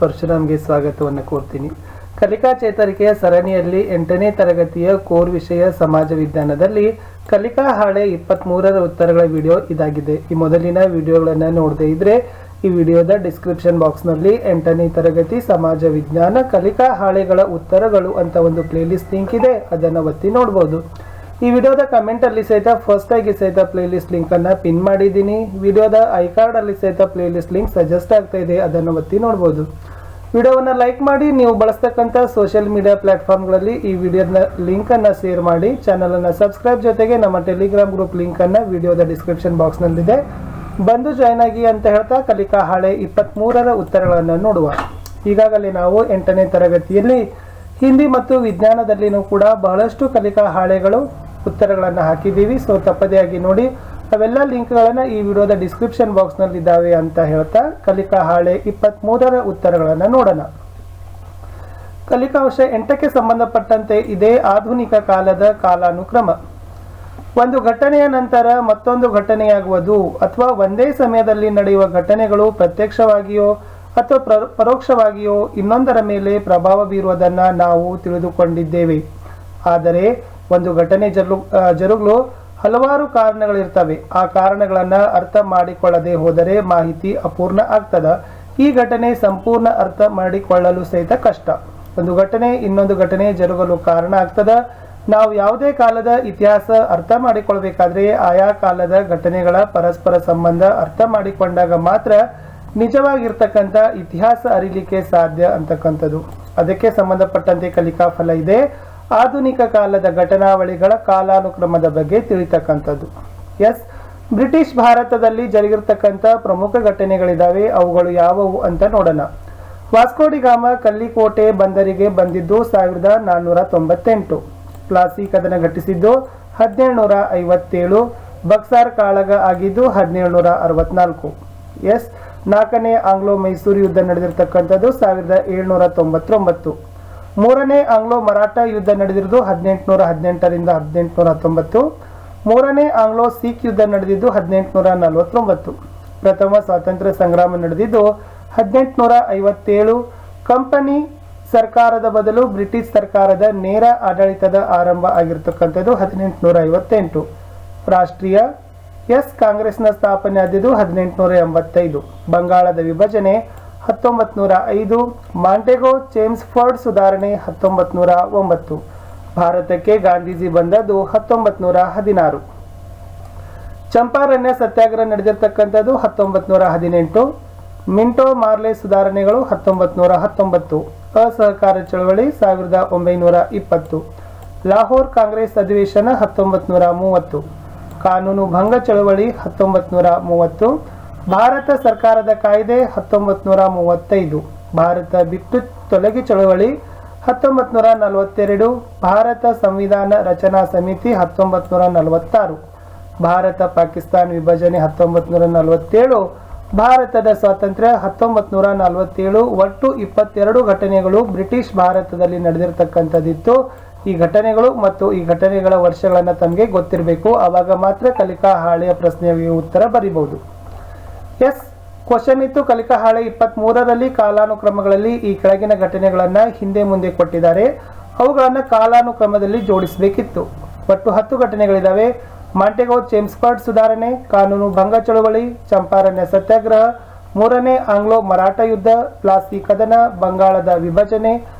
ಪರಶುರಾಮ್ಗೆ ಸ್ವಾಗತವನ್ನು ಕೋರ್ತೀನಿ. ಕಲಿಕಾ ಚೇತರಿಕೆಯ ಸರಣಿಯಲ್ಲಿ 8ನೇ ತರಗತಿಯ ಕೋರ್ ವಿಷಯ ಸಮಾಜ ವಿಜ್ಞಾನದಲ್ಲಿ ಕಲಿಕಾ ಹಾಳೆ 23ರ ಉತ್ತರಗಳ ವಿಡಿಯೋ ಇದಾಗಿದೆ. ಈ ಮೊದಲಿನ ವಿಡಿಯೋಗಳನ್ನು ನೋಡದೇ ಇದ್ರೆ ಈ ವಿಡಿಯೋದ ಡಿಸ್ಕ್ರಿಪ್ಷನ್ ಬಾಕ್ಸ್ನಲ್ಲಿ 8ನೇ ತರಗತಿ ಸಮಾಜ ವಿಜ್ಞಾನ ಕಲಿಕಾ ಹಾಳೆಗಳ ಉತ್ತರಗಳು ಅಂತ ಒಂದು ಪ್ಲೇಲಿಸ್ಟ್ ಲಿಂಕ್ ಇದೆ, ಅದನ್ನು ಒತ್ತಿ ನೋಡಬಹುದು. ಈ ವಿಡಿಯೋದ ಕಮೆಂಟ್ ಅಲ್ಲಿ ಸಹಿತ ಫಸ್ಟ್ ಆಗಿ ಸಹಿತ ಪ್ಲೇಲಿಸ್ಟ್ ಲಿಂಕ್ ಅನ್ನ ಪಿನ್ ಮಾಡಿದ್ದೀನಿ. ವಿಡಿಯೋದ ಐ ಕಾರ್ಡ್ ಅಲ್ಲಿ ಸಹಿತ ಪ್ಲೇಲಿಸ್ಟ್ ಲಿಂಕ್ ಸಜೆಸ್ಟ್ ಆಗ್ತಾ ಇದೆ, ಅದನ್ನು ಒತ್ತಿ ನೋಡಬಹುದು. ವಿಡಿಯೋವನ್ನ ಲೈಕ್ ಮಾಡಿ, ನೀವು ಬಳಸ್ತಕ್ಕಂಥ ಸೋಷಿಯಲ್ ಮೀಡಿಯಾ ಪ್ಲಾಟ್ಫಾರ್ಮ್ಗಳಲ್ಲಿ ಈ ವಿಡಿಯೋದ ಲಿಂಕ್ ಅನ್ನ ಶೇರ್ ಮಾಡಿ, ಚಾನಲ್ ಅನ್ನ ಸಬ್ಸ್ಕ್ರೈಬ್, ಜೊತೆಗೆ ನಮ್ಮ ಟೆಲಿಗ್ರಾಮ್ ಗ್ರೂಪ್ ಲಿಂಕ್ ಅನ್ನ ವಿಡಿಯೋದ ಡಿಸ್ಕ್ರಿಪ್ಷನ್ ಬಾಕ್ಸ್ ನಲ್ಲಿದೆ, ಬಂದು ಜಾಯ್ನ್ ಆಗಿ ಅಂತ ಹೇಳ್ತಾ ಕಲಿಕಾ ಹಾಳೆ 23ರ ಉತ್ತರಗಳನ್ನು ನೋಡುವ. ಈಗಾಗಲೇ ನಾವು 8ನೇ ತರಗತಿಯಲ್ಲಿ ಹಿಂದಿ ಮತ್ತು ವಿಜ್ಞಾನದಲ್ಲಿನೂ ಕೂಡ ಬಹಳಷ್ಟು ಕಲಿಕಾ ಹಾಳೆಗಳು ಉತ್ತರಗಳನ್ನು ಹಾಕಿದ್ದೀವಿ. ಸೊ ತಪ್ಪದೇ ಆಗಿ ನೋಡಿ, ಅವೆಲ್ಲ ಲಿಂಕ್ಗಳನ್ನು ಈ ವಿಡಿಯೋದ ಡಿಸ್ಕ್ರಿಪ್ಷನ್ ಬಾಕ್ಸ್ನಲ್ಲಿ ಇದ್ದಾವೆ ಅಂತ ಹೇಳ್ತಾ ಕಲಿಕಾ ಹಾಳೆ 23ರ ಉತ್ತರಗಳನ್ನು ನೋಡೋಣ. ಕಲಿಕಾ ವಿಷಯ 8ಕ್ಕೆ ಸಂಬಂಧಪಟ್ಟಂತೆ ಇದೇ ಆಧುನಿಕ ಕಾಲದ ಕಾಲಾನುಕ್ರಮ. ಒಂದು ಘಟನೆಯ ನಂತರ ಮತ್ತೊಂದು ಘಟನೆಯಾಗುವುದು ಅಥವಾ ಒಂದೇ ಸಮಯದಲ್ಲಿ ನಡೆಯುವ ಘಟನೆಗಳು ಪ್ರತ್ಯಕ್ಷವಾಗಿಯೋ ಅಥವಾ ಪರೋಕ್ಷವಾಗಿಯೋ ಇನ್ನೊಂದರ ಮೇಲೆ ಪ್ರಭಾವ ಬೀರುವುದನ್ನು ನಾವು ತಿಳಿದುಕೊಂಡಿದ್ದೇವೆ. ಆದರೆ ಒಂದು ಘಟನೆ ಜರುಗಲು ಹಲವಾರು ಕಾರಣಗಳಿರ್ತವೆ. ಆ ಕಾರಣಗಳನ್ನು ಅರ್ಥ ಮಾಡಿಕೊಳ್ಳದೆ ಹೋದರೆ ಮಾಹಿತಿ ಅಪೂರ್ಣ ಆಗ್ತದ. ಈ ಘಟನೆ ಸಂಪೂರ್ಣ ಅರ್ಥ ಮಾಡಿಕೊಳ್ಳಲು ಸಹಿತ ಕಷ್ಟ. ಒಂದು ಘಟನೆ ಇನ್ನೊಂದು ಘಟನೆ ಜರುಗಲು ಕಾರಣ ಆಗ್ತದ. ನಾವು ಯಾವುದೇ ಕಾಲದ ಇತಿಹಾಸ ಅರ್ಥ ಮಾಡಿಕೊಳ್ಬೇಕಾದ್ರೆ ಆಯಾ ಕಾಲದ ಘಟನೆಗಳ ಪರಸ್ಪರ ಸಂಬಂಧ ಅರ್ಥ ಮಾಡಿಕೊಂಡಾಗ ಮಾತ್ರ ನಿಜವಾಗಿರ್ತಕ್ಕಂಥ ಇತಿಹಾಸ ಅರಿಲಿಕ್ಕೆ ಸಾಧ್ಯ ಅಂತಕ್ಕಂಥದ್ದು. ಅದಕ್ಕೆ ಸಂಬಂಧಪಟ್ಟಂತೆ ಕಲಿಕಾ ಫಲ ಇದೆ, ಆಧುನಿಕ ಕಾಲದ ಘಟನಾವಳಿಗಳ ಕಾಲಾನುಕ್ರಮದ ಬಗ್ಗೆ ತಿಳಿತಕ್ಕಂಥದ್ದು. ಎಸ್, ಬ್ರಿಟಿಷ್ ಭಾರತದಲ್ಲಿ ಜರುಗಿರ್ತಕ್ಕಂಥ ಪ್ರಮುಖ ಘಟನೆಗಳಿದಾವೆ. ಅವುಗಳು ಯಾವುವು ಅಂತ ನೋಡೋಣ. ವಾಸ್ಕೋಡಿಗಾಮ ಕಲ್ಲಿಕೋಟೆ ಬಂದರಿಗೆ ಬಂದಿದ್ದು 1498, ಪ್ಲಾಸಿ ಕದನ ಘಟಿಸಿದ್ದು 1757, ಬಕ್ಸಾರ್ ಕಾಳಗ ಆಗಿದ್ದು 1764. ಎಸ್, 4ನೇ ಆಂಗ್ಲೋ ಮೈಸೂರು ಯುದ್ಧ ನಡೆದಿರ್ತಕ್ಕಂಥದ್ದು 1799. 3ನೇ ಆಂಗ್ಲೋ ಮರಾಠ ಯುದ್ಧ ನಡೆದಿರೋದು 1818ರಿಂದ 1819. 3ನೇ ಆಂಗ್ಲೋ ಸಿಖ್ ಯುದ್ಧ ನಡೆದಿದ್ದು 1849. ಪ್ರಥಮ ಸ್ವಾತಂತ್ರ್ಯ ಸಂಗ್ರಾಮ ನಡೆದಿದ್ದು 1857. ಕಂಪನಿ ಸರ್ಕಾರದ ಬದಲು ಬ್ರಿಟಿಷ್ ಸರ್ಕಾರದ ನೇರ ಆಡಳಿತದ ಆರಂಭ ಆಗಿರ್ತಕ್ಕಂಥದ್ದು 1858. ರಾಷ್ಟ್ರೀಯ ಕಾಂಗ್ರೆಸ್ನ ಸ್ಥಾಪನೆ ಆದಿದ್ದು 1885. ಬಂಗಾಳದ ವಿಭಜನೆ 1905. ಮಾಂಟೆಗೋ ಚೇಮ್ಸ್ಫರ್ಡ್ ಸುಧಾರಣೆ 1909. ಭಾರತಕ್ಕೆ ಗಾಂಧೀಜಿ ಬಂದದ್ದು 1916. ಚಂಪಾರಣ್ಯ ಸತ್ಯಾಗ್ರಹ ನಡೆದಿರ್ತಕ್ಕಂಥದ್ದು 1918. ಮಿಂಟೋ ಮಾರ್ಲೆ ಸುಧಾರಣೆಗಳು 1919. ಅಸಹಕಾರ ಚಳವಳಿ 1920. ಲಾಹೋರ್ ಕಾಂಗ್ರೆಸ್ ಅಧಿವೇಶನ 1930. ಕಾನೂನು ಭಂಗ ಚಳವಳಿ 1930. ಭಾರತ ಸರ್ಕಾರದ ಕಾಯ್ದೆ 1935. ಭಾರತ ಬಿಟ್ಟು ತೊಲಗಿ ಚಳವಳಿ 1942. ಭಾರತ ಸಂವಿಧಾನ ರಚನಾ ಸಮಿತಿ 1946. ಭಾರತ ಪಾಕಿಸ್ತಾನ ವಿಭಜನೆ 1947. ಭಾರತದ ಸ್ವಾತಂತ್ರ್ಯ 1947. ಒಟ್ಟು 22 ಘಟನೆಗಳು ಬ್ರಿಟಿಷ್ ಭಾರತದಲ್ಲಿ ನಡೆದಿರ್ತಕ್ಕಂಥದ್ದಿತ್ತು. ಈ ಘಟನೆಗಳು ಮತ್ತು ಈ ಘಟನೆಗಳ ವರ್ಷಗಳನ್ನು ತಮಗೆ ಗೊತ್ತಿರಬೇಕು, ಆವಾಗ ಮಾತ್ರ ಕಲಿಕಾ ಹಾಳೆಯ ಪ್ರಶ್ನೆಗೆ ಉತ್ತರ ಬರೀಬಹುದು. ಎಸ್, ಕ್ವಶನ್ ಇತ್ತು. ಕಲಿಕಾ ಹಾಳೆ 23ರಲ್ಲಿ ಕಾಲಾನುಕ್ರಮಗಳಲ್ಲಿ ಈ ಕೆಳಗಿನ ಘಟನೆಗಳನ್ನ ಹಿಂದೆ ಮುಂದೆ ಕೊಟ್ಟಿದ್ದಾರೆ, ಅವುಗಳನ್ನ ಕಾಲಾನುಕ್ರಮದಲ್ಲಿ ಜೋಡಿಸಬೇಕಿತ್ತು. ಒಟ್ಟು 10 ಘಟನೆಗಳಿದಾವೆ. ಮಾಂಟೆಗೋ ಚೇಮ್ಸ್ಫರ್ಡ್ ಸುಧಾರಣೆ, ಕಾನೂನು ಭಂಗ ಚಳವಳಿ, ಚಂಪಾರಣ್ಯ ಸತ್ಯಾಗ್ರಹ, 3ನೇ ಆಂಗ್ಲೋ ಮರಾಠ ಯುದ್ಧ, ಪ್ಲಾಸಿ ಕದನ, ಬಂಗಾಳದ ವಿಭಜನೆ,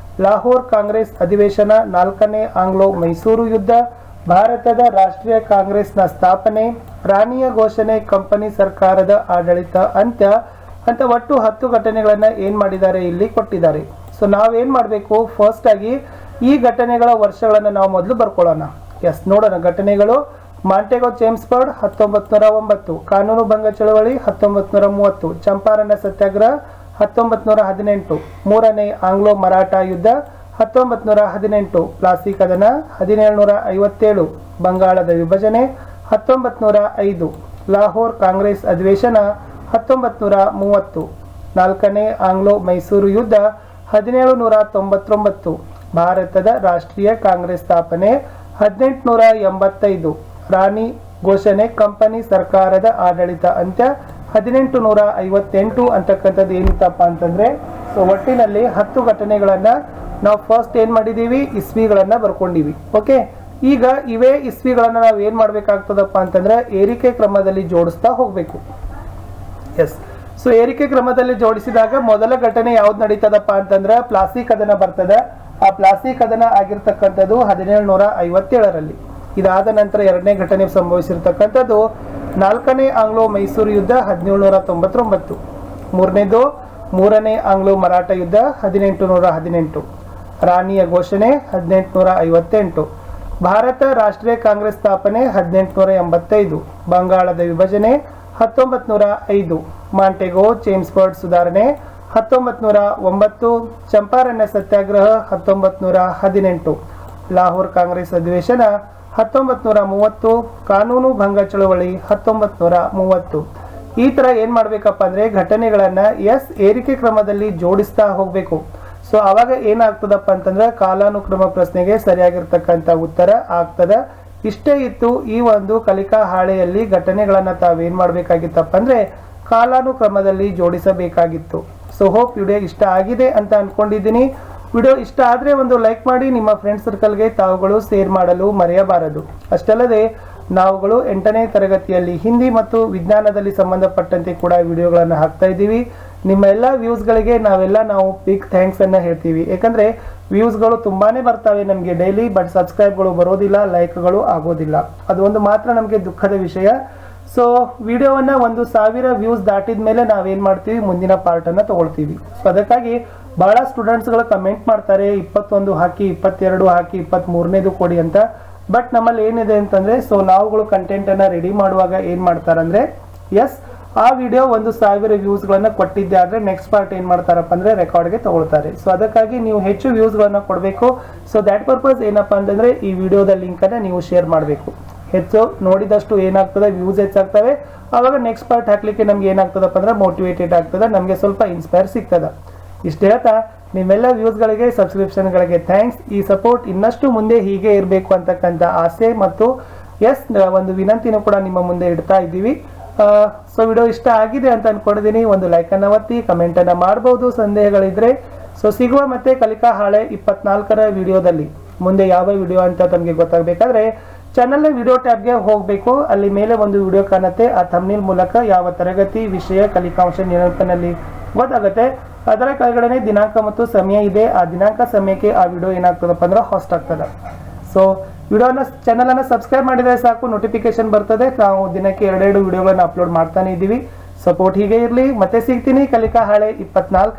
ಲಾಹೋರ್ ಕಾಂಗ್ರೆಸ್ ಅಧಿವೇಶನ, 4ನೇ ಆಂಗ್ಲೋ ಮೈಸೂರು ಯುದ್ಧ, ಭಾರತದ ರಾಷ್ಟ್ರೀಯ ಕಾಂಗ್ರೆಸ್ನ ಸ್ಥಾಪನೆ, ರಾಣಿಯ ಘೋಷಣೆ, ಕಂಪನಿ ಸರ್ಕಾರದ ಆಡಳಿತ ಅಂತ್ಯ ಅಂತ ಒಟ್ಟು 10 ಘಟನೆಗಳನ್ನ ಏನ್ ಮಾಡಿದ್ದಾರೆ ಇಲ್ಲಿ ಕೊಟ್ಟಿದ್ದಾರೆ. ಸೊ ನಾವೇನ್ ಮಾಡಬೇಕು, ಫಸ್ಟ್ ಆಗಿ ಈ ಘಟನೆಗಳ ವರ್ಷಗಳನ್ನ ನಾವು ಮೊದಲು ಬರ್ಕೊಳ್ಳೋಣ. ಎಸ್, ನೋಡೋಣ. ಘಟನೆಗಳು: ಮಾಂಟೆಗೋ ಚೇಮ್ಸ್ಫರ್ಡ್ 1909, ಕಾನೂನು ಭಂಗ ಚಳವಳಿ 1930, ಚಂಪಾರಣ್ಯ ಸತ್ಯಾಗ್ರಹ 1918, 3ನೇ ಆಂಗ್ಲೋ ಮರಾಠ ಯುದ್ಧ 1918, ಪ್ಲಾಸಿ ಕದನ 1757, ಬಂಗಾಳದ ವಿಭಜನೆ 1905, ಲಾಹೋರ್ ಕಾಂಗ್ರೆಸ್ ಅಧಿವೇಶನ 1930, 4ನೇ ಆಂಗ್ಲೋ ಮೈಸೂರು ಯುದ್ಧ 1799, ಭಾರತದ ರಾಷ್ಟ್ರೀಯ ಕಾಂಗ್ರೆಸ್ ಸ್ಥಾಪನೆ 1885, ರಾಣಿ ಘೋಷಣೆ, ಕಂಪನಿ ಸರ್ಕಾರದ ಆಡಳಿತ ಅಂತ್ಯ 1858 ಅಂತಕ್ಕಂಥದ್ದು ಏನಿತ್ತಪ್ಪ ಅಂತಂದ್ರೆ ಸೊ ಒಟ್ಟಿನಲ್ಲಿ 10 ಘಟನೆಗಳನ್ನ ನಾವು ಫಸ್ಟ್ ಏನ್ ಮಾಡಿದೀವಿ, ಇಸ್ವಿಗಳನ್ನ ಬರ್ಕೊಂಡಿವಿ. ಓಕೆ, ಈಗ ಇವೇ ಇಸ್ವಿಗಳನ್ನ ನಾವು ಏನ್ ಮಾಡ್ಬೇಕಾಗ್ತದಪ್ಪ ಅಂತಂದ್ರೆ ಏರಿಕೆ ಕ್ರಮದಲ್ಲಿ ಜೋಡಿಸ್ತಾ ಹೋಗ್ಬೇಕು. ಎಸ್, ಸೊ ಏರಿಕೆ ಕ್ರಮದಲ್ಲಿ ಜೋಡಿಸಿದಾಗ ಮೊದಲ ಘಟನೆ ಯಾವ್ದು ನಡೀತದಪ್ಪ ಅಂತಂದ್ರೆ ಪ್ಲಾಸಿ ಕದನ ಬರ್ತದೆ. ಆ ಪ್ಲಾಸಿ ಕದನ ಆಗಿರ್ತಕ್ಕಂಥದ್ದು 1757ರಲ್ಲಿ. ಇದಾದ ನಂತರ ಎರಡನೇ ಘಟನೆ ಸಂಭವಿಸಿರ್ತಕ್ಕಂಥದ್ದು 4ನೇ ಆಂಗ್ಲೋ ಮೈಸೂರು ಯುದ್ಧ 1799. ಮೂರನೇ ಆಂಗ್ಲೋ ಮರಾಠ ಯುದ್ಧ 1818. ರಾಣಿಯ ಘೋಷಣೆ 1858. ಭಾರತ ರಾಷ್ಟ್ರೀಯ ಕಾಂಗ್ರೆಸ್ ಸ್ಥಾಪನೆ 1885. ಬಂಗಾಳದ ವಿಭಜನೆ 1905. ಮಾಂಟೆಗೋ ಚೇಮ್ಸ್ಫರ್ಡ್ ಸುಧಾರಣೆ 1909. ಚಂಪಾರಣ್ಯ ಸತ್ಯಾಗ್ರಹ 1918. ಲಾಹೋರ್ ಕಾಂಗ್ರೆಸ್ ಅಧಿವೇಶನ 1930. ಕಾನೂನು ಭಂಗ ಚಳವಳಿ 1930. ಈ ತರ ಏನ್ ಮಾಡ್ಬೇಕಪ್ಪ ಅಂದ್ರೆ ಘಟನೆಗಳನ್ನ ಏರಿಕೆ ಕ್ರಮದಲ್ಲಿ ಜೋಡಿಸ್ತಾ ಹೋಗ್ಬೇಕು. ಸೊ ಅವಾಗ ಏನಾಗ್ತದಪ್ಪ ಅಂತಂದ್ರೆ ಕಾಲಾನುಕ್ರಮ ಪ್ರಶ್ನೆಗೆ ಸರಿಯಾಗಿರ್ತಕ್ಕಂಥ ಉತ್ತರ ಆಗ್ತದ. ಇಷ್ಟೇ ಇತ್ತು ಈ ಒಂದು ಕಲಿಕಾ ಹಾಳೆಯಲ್ಲಿ ಘಟನೆಗಳನ್ನ ತಾವೇನ್ ಮಾಡ್ಬೇಕಾಗಿತ್ತಪ್ಪ ಅಂದ್ರೆ ಕಾಲಾನುಕ್ರಮದಲ್ಲಿ ಜೋಡಿಸಬೇಕಾಗಿತ್ತು. ಸೊ ಹೋಪ್ ವಿಡಿಯೋ ಇಷ್ಟ ಆಗಿದೆ ಅಂತ ಅನ್ಕೊಂಡಿದ್ದೀನಿ. ವಿಡಿಯೋ ಇಷ್ಟ ಆದ್ರೆ ಒಂದು ಲೈಕ್ ಮಾಡಿ, ನಿಮ್ಮ ಫ್ರೆಂಡ್ ಸರ್ಕಲ್ಗೆ ತಾವುಗಳು ಶೇರ್ ಮಾಡಲು ಮರೆಯಬಾರದು. ಅಷ್ಟಲ್ಲದೆ ನಾವುಗಳು 8ನೇ ತರಗತಿಯಲ್ಲಿ ಹಿಂದಿ ಮತ್ತು ವಿಜ್ಞಾನದಲ್ಲಿ ಸಂಬಂಧಪಟ್ಟಂತೆ ಕೂಡ ವಿಡಿಯೋಗಳನ್ನು ಹಾಕ್ತಾ ಇದ್ದೀವಿ. ನಿಮ್ಮ ಎಲ್ಲ ವ್ಯೂಸ್ಗಳಿಗೆ ನಾವು ಬಿಗ್ ಥ್ಯಾಂಕ್ಸ್ ಅನ್ನ ಹೇಳ್ತೀವಿ. ಯಾಕಂದ್ರೆ ವ್ಯೂಸ್ಗಳು ತುಂಬಾನೇ ಬರ್ತಾವೆ ನಮಗೆ ಡೈಲಿ, ಬಟ್ ಸಬ್ಸ್ಕ್ರೈಬ್ಗಳು ಬರೋದಿಲ್ಲ, ಲೈಕ್ಗಳು ಆಗೋದಿಲ್ಲ. ಅದು ಒಂದು ಮಾತ್ರ ನಮಗೆ ದುಃಖದ ವಿಷಯ. ಸೊ ವಿಡಿಯೋವನ್ನ 1000 ವ್ಯೂಸ್ ದಾಟಿದ ಮೇಲೆ ನಾವೇನ್ ಮಾಡ್ತೀವಿ, ಮುಂದಿನ ಪಾರ್ಟ್ ಅನ್ನ ತಗೊಳ್ತೀವಿ. ಸೊ ಅದಕ್ಕಾಗಿ ಬಹಳ ಸ್ಟೂಡೆಂಟ್ಸ್ ಗಳು ಕಮೆಂಟ್ ಮಾಡ್ತಾರೆ 21 ಹಾಕಿ, 22 ಹಾಕಿ, 23ನೇದು ಕೊಡಿ ಅಂತ. ಬಟ್ ನಮ್ಮಲ್ಲಿ ಏನಿದೆ ಅಂತಂದ್ರೆ, ಸೊ ನಾವುಗಳು ಕಂಟೆಂಟ್ ಅನ್ನ ರೆಡಿ ಮಾಡುವಾಗ ಏನ್ ಮಾಡ್ತಾರಂದ್ರೆ, ಆ ವಿಡಿಯೋ 1000 ವ್ಯೂಸ್ ಗಳನ್ನ ಕೊಟ್ಟಿದ್ದೆ ಆದ್ರೆ ನೆಕ್ಸ್ಟ್ ಪಾರ್ಟ್ ಏನ್ ಮಾಡ್ತಾರಪ್ಪ ಅಂದ್ರೆ ರೆಕಾರ್ಡ್ಗೆ ತಗೊಳ್ತಾರೆ. ಸೊ ಅದಕ್ಕಾಗಿ ನೀವು ಹೆಚ್ಚು ವ್ಯೂಸ್ ಗಳನ್ನ ಕೊಡಬೇಕು. ಸೊ ದಟ್ ಪರ್ಪಸ್ ಏನಪ್ಪಾ ಅಂತಂದ್ರೆ ಈ ವಿಡಿಯೋದ ಲಿಂಕ್ ಅನ್ನ ನೀವು ಶೇರ್ ಮಾಡಬೇಕು. ಹೆಚ್ಚು ನೋಡಿದಷ್ಟು ಏನಾಗ್ತದೆ, ವ್ಯೂಸ್ ಹೆಚ್ಚಾಗ್ತವೆ. ಅವಾಗ ನೆಕ್ಸ್ಟ್ ಪಾರ್ಟ್ ಹಾಕ್ಲಿಕ್ಕೆ ನಮ್ಗೆ ಏನಾಗ್ತದಪ್ಪ ಅಂದ್ರೆ ಮೋಟಿವೇಟೆಡ್ ಆಗ್ತದೆ, ನಮ್ಗೆ ಸ್ವಲ್ಪ ಇನ್ಸ್ಪೈರ್ ಸಿಗ್ತದ. ಇಷ್ಟ ಹೇಳ್ತಾ ನಿಮ್ಮೆಲ್ಲ ವ್ಯೂಸ್ಗಳಿಗೆ, ಸಬ್ಸ್ಕ್ರಿಪ್ಷನ್ಗಳಿಗೆ ಥ್ಯಾಂಕ್ಸ್. ಈ ಸಪೋರ್ಟ್ ಇನ್ನಷ್ಟು ಮುಂದೆ ಹೀಗೆ ಇರಬೇಕು ಅಂತಕ್ಕಂಥ ಆಸೆ ಮತ್ತು ಒಂದು ವಿನಂತಿನೂ ಕೂಡ ನಿಮ್ಮ ಮುಂದೆ ಇಡ್ತಾ ಇದ್ದೀವಿ. ಸೊ ವಿಡಿಯೋ ಇಷ್ಟ ಆಗಿದೆ ಅಂತ ಅನ್ಕೊಂಡಿದ್ದೀನಿ. ಒಂದು ಲೈಕ್ ಅನ್ನ ಒತ್ತಿ, ಕಮೆಂಟ್ ಅನ್ನ ಮಾಡಬಹುದು ಸಂದೇಹಗಳಿದ್ರೆ. ಸೊ ಸಿಗುವ ಮತ್ತೆ ಕಲಿಕಾ ಹಾಳೆ 24ರ ವಿಡಿಯೋದಲ್ಲಿ. ಮುಂದೆ ಯಾವ ವಿಡಿಯೋ ಅಂತ ತಮಗೆ ಗೊತ್ತಾಗಬೇಕಾದ್ರೆ ಚಾನಲ್ ವಿಡಿಯೋ ಟ್ಯಾಬ್ಗೆ ಹೋಗಬೇಕು. ಅಲ್ಲಿ ಮೇಲೆ ಒಂದು ವಿಡಿಯೋ ಕಾಣುತ್ತೆ. ಆ ಥಂಬ್ನೇಲ್ ಮೂಲಕ ಯಾವ ತರಗತಿ, ವಿಷಯ, ಕಲಿಕಾಂಶ ನೆನಪಿನಲ್ಲಿ ಗೊತ್ತಾಗುತ್ತೆ. ಅದರ ಕೆಳಗಡೆ ದಿನಾಂಕ ಮತ್ತು ಸಮಯ ಇದೆ. ಆ ದಿನಾಂಕ ಸಮಯಕ್ಕೆ ಆ ವಿಡಿಯೋ ಏನಾಗ್ತದಪ್ಪ ಅಂದ್ರೆ ಹೋಸ್ಟ್ ಆಗ್ತದೆ. ಸೊ ಚಾನಲ್ ಅನ್ನ ಸಬ್ಸ್ಕ್ರೈಬ್ ಮಾಡಿದ್ರೆ ಸಾಕು, ನೋಟಿಫಿಕೇಶನ್ ಬರ್ತದೆ. ನಾವು ದಿನಕ್ಕೆ 2 ವಿಡಿಯೋಗಳನ್ನ ಅಪ್ಲೋಡ್ ಮಾಡ್ತಾನೆ ಇದ್ದೀವಿ. ಸಪೋರ್ಟ್ ಹೀಗೆ ಇರಲಿ. ಮತ್ತೆ ಸಿಗ್ತೀನಿ ಕಲಿಕಾ ಹಾಳೆ 24